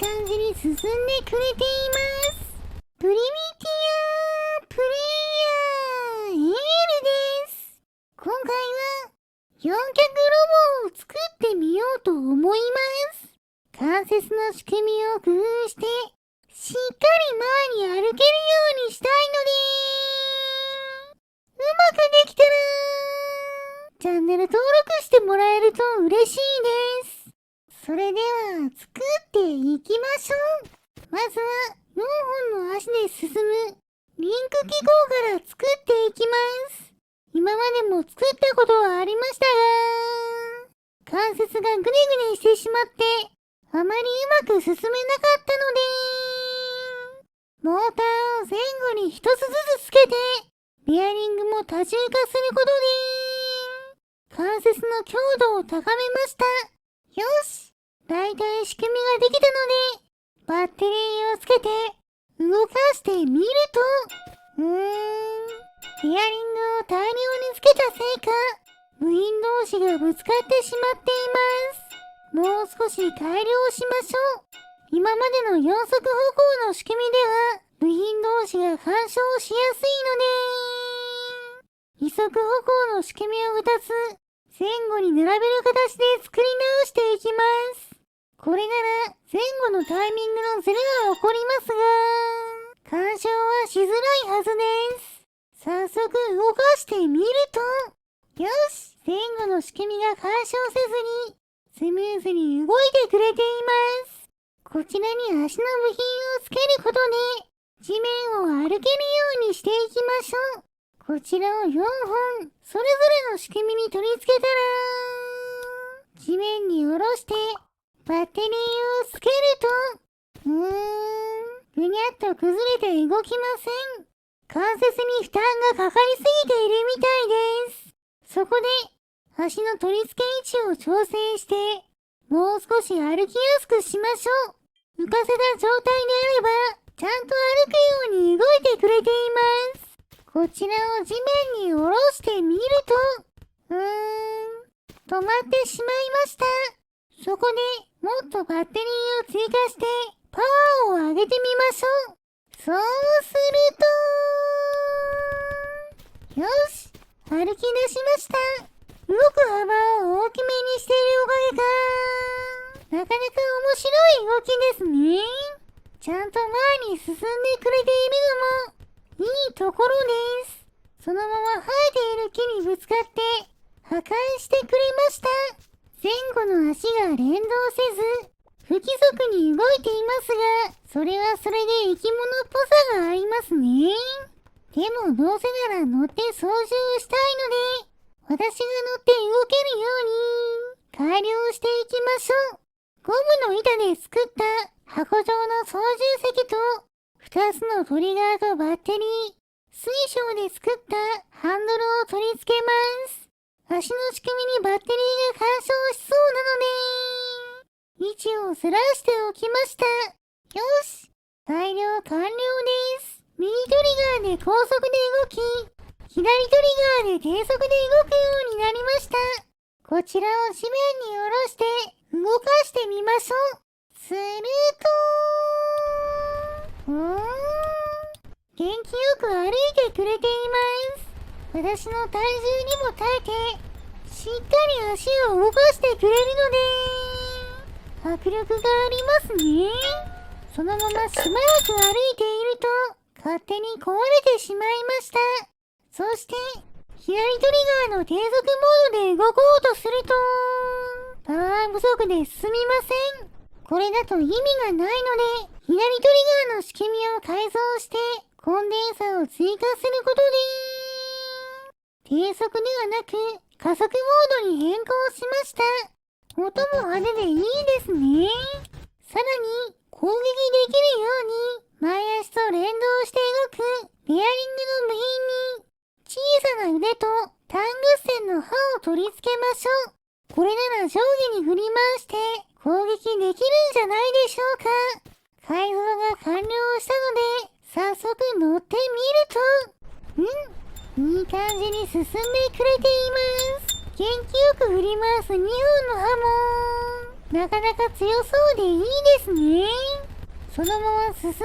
感じに進んでくれています。プリミティアプレイヤーエールです。今回は4脚ロボを作ってみようと思います。関節の仕組みを工夫してしっかり前に歩けるようにしたいのでうまくできたらチャンネル登録してもらえると嬉しいです。それでは作っていきましょう。まずは4本の足で進むリンク記号から作っていきます。今までも作ったことはありましたが、関節がグネグネしてしまってあまりうまく進めなかったので、モーターを前後に一つずつつけてベアリングも多重化することで関節の強度を高めました。よし、だいたい仕組みができたのでバッテリーをつけて動かしてみると、ベアリングを大量につけたせいか部員同士がぶつかってしまっています。もう少し改良しましょう。今までの4足歩行の仕組みでは部員同士が干渉しやすいので、2足歩行の仕組みを2つ前後に並べる形で作り直していきます。これなら前後のタイミングのズレが起こりますが、干渉はしづらいはずです。早速動かしてみると、よし、前後の仕組みが干渉せずにスムーズに動いてくれています。こちらに足の部品をつけることで地面を歩けるようにしていきましょう。こちらを4本それぞれの仕組みに取り付けたら地面に下ろしてバッテリーをつけると、ぐにゃっと崩れて動きません。関節に負担がかかりすぎているみたいです。そこで足の取り付け位置を調整してもう少し歩きやすくしましょう。浮かせた状態であればちゃんと歩くように動いてくれています。こちらを地面に下ろしてみると、止まってしまいました。そこでもっとバッテリーを追加してパワーを上げてみましょう。そうすると、よし、歩き出しました。動く幅を大きめにしているおかげか、なかなか面白い動きですね。ちゃんと前に進んでくれているのもいいところです。そのまま生えている木にぶつかって破壊してくれました。前後の足が連動せず不規則に動いていますが、それはそれで生き物っぽさがありますね。でもどうせなら乗って操縦したいので、私が乗って動けるように改良していきましょう。ゴムの板で作った箱状の操縦席と2つのトリガーとバッテリー、水晶で作ったハンドルを取り付けます。足の仕組みにバッテリーが干渉しそうなので、位置をずらしておきました。よし、改良完了です。右トリガーで高速で動き、左トリガーで低速で動くようになりました。こちらを地面に下ろして動かしてみましょう。すると、元気よく歩いてくれています。私の体重にも耐えてしっかり足を動かしてくれるので迫力がありますね。そのまましばらく歩いていると勝手に壊れてしまいました。そして左トリガーの低速モードで動こうとするとパワー不足で進みません。これだと意味がないので左トリガーの仕組みを改造してコンデンサーを追加することで低速ではなく加速モードに変更しました。音も派手でいいですね。さらに攻撃できるように前足と連動して動くベアリングの部品に小さな腕とタングステンの刃を取り付けましょう。これなら上下に振り回して攻撃できるんじゃないでしょうか。改造が完了したので早速乗ってみると、いい感じに進んでくれています。元気よく振り回す2本の刃もなかなか強そうでいいですね。そのまま進んで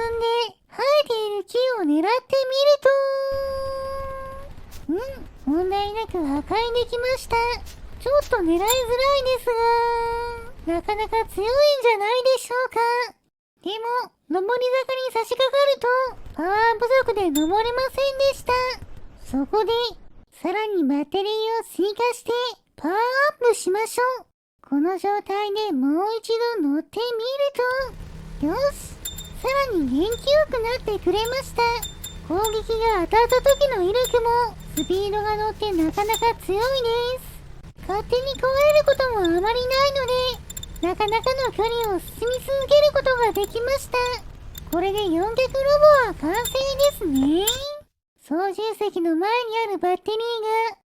生えている木を狙ってみると、問題なく破壊できました。ちょっと狙いづらいですが、なかなか強いんじゃないでしょうか。でも、上り坂に差し掛かると、パワー不足で登れませんでした。そこで、さらにバッテリーを追加して、パワーアップしましょう。この状態でもう一度乗ってみると、よし、さらに元気よくなってくれました。攻撃が当たった時の威力も、スピードが乗ってなかなか強いです。勝手に壊れることもあまりないので、なかなかの距離を進み続けることができました。これで4脚ロボは完成ですね。操縦席の前にあるバッテリーが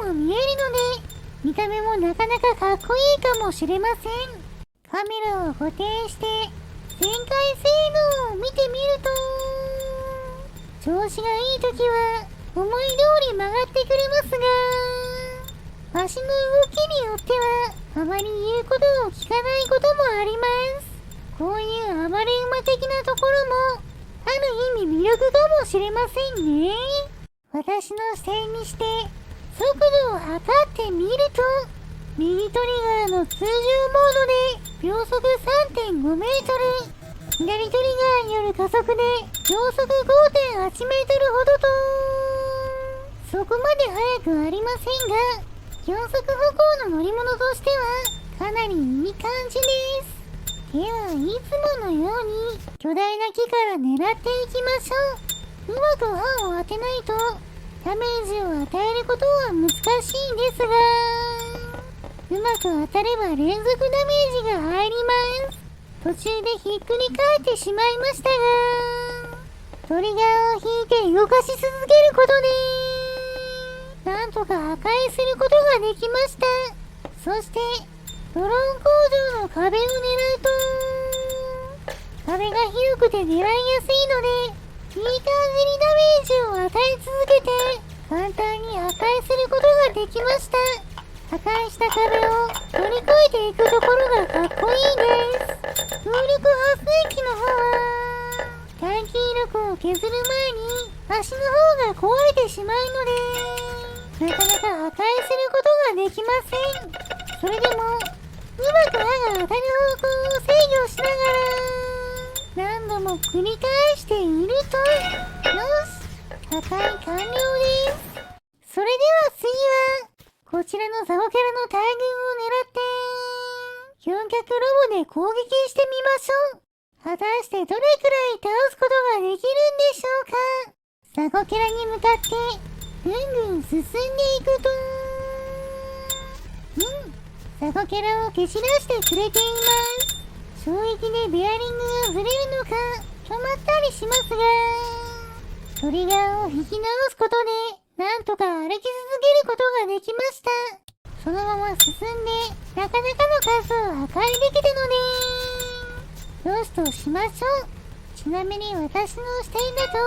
目にも見えるので、見た目もなかなかかっこいいかもしれません。カメラを固定して旋回性能を見てみると、調子がいい時は思い通り曲がってくれますが、足の動きによってはあまり言うことを聞かないこともあります。こういう暴れ馬的なところもある意味魅力かもしれませんね。私の視点にして速度を測ってみると、右トリガーの通常モードで秒速 3.5 メートル、左トリガーによる加速で秒速 5.8 メートルほどと、そこまで速くありませんが、4速歩行の乗り物としてはかなりいい感じです。では、いつものように巨大な木から狙っていきましょう。うまく刃を当てないとダメージを与えることは難しいですが、うまく当たれば連続ダメージが入ります。途中でひっくり返ってしまいましたが、トリガーを引いて動かし続けることで、なんとか破壊することができました。そして、ドローン工場の壁を狙うと、壁が広くて狙いやすいので、いい感じにダメージを与え続けて、簡単に破壊することができました。破壊した壁を乗り越えていくところがかっこいいです。風力発電機の方は、耐久力を削る前に足の方が壊れてしまうので、なかなか破壊することができません。それでも、うまく刃が当たる方向を制御しながら、何度も繰り返していると、よし、破壊完了です。それでは次は、こちらのザゴキャラの大群を狙って、4脚ロボで攻撃してみましょう。果たしてどれくらい倒すことができるんでしょうか。ザゴキャラに向かって、ぐんぐん進んでいくと、ザゴキャラを蹴散らしてくれています。衝撃でベアリングがずれるのか止まったりしますが、トリガーを引き直すことでなんとか歩き続けることができました。そのまま進んでなかなかの数を破壊できたので、よしとしましょう。ちなみに私の視点だと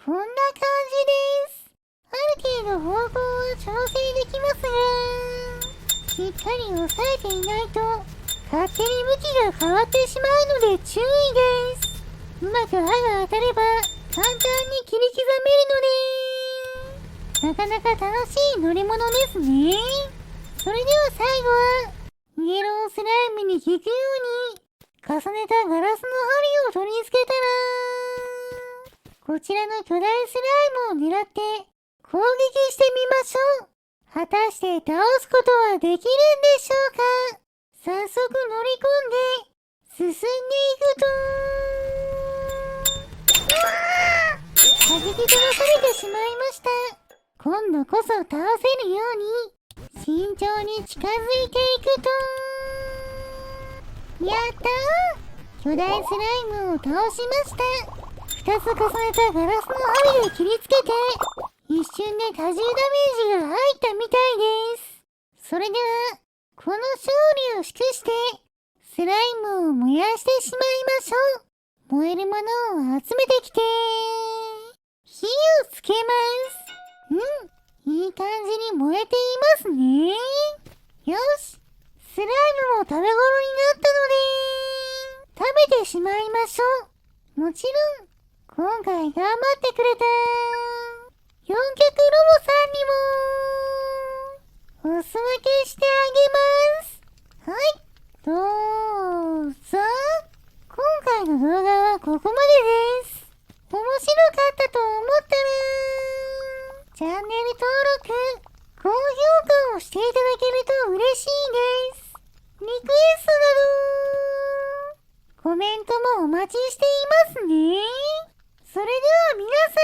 こんな感じです。ある程度方向を調整できますが、しっかり押さえていないと勝手に向きが変わってしまうので注意です。うまく刃が当たれば簡単に切り刻めるので、なかなか楽しい乗り物ですね。それでは最後はイエロースライムに効くように重ねたガラスの針を取り付けたら、こちらの巨大スライムを狙って攻撃してみましょう。果たして倒すことはできるんでしょうか。早速乗り込んで進んでいくと、弾き飛ばされてしまいました。今度こそ倒せるように慎重に近づいていくと、やったー、巨大スライムを倒しました。2つ重ねたガラスの針で切りつけて一瞬で多重ダメージが入ったみたいです。それでは、この勝利を祝して、スライムを燃やしてしまいましょう。燃えるものを集めてきて、火をつけます。いい感じに燃えていますね。よし、スライムも食べ頃になったので、食べてしまいましょう。もちろん、今回頑張ってくれた四脚ロボさんにも、お裾分けしてあげます。はい、どうぞ。今回の動画はここまでです。面白かったと思ったら、チャンネル登録、高評価をしていただけると嬉しいです。リクエストなど、コメントもお待ちしていますね。それでは皆さん、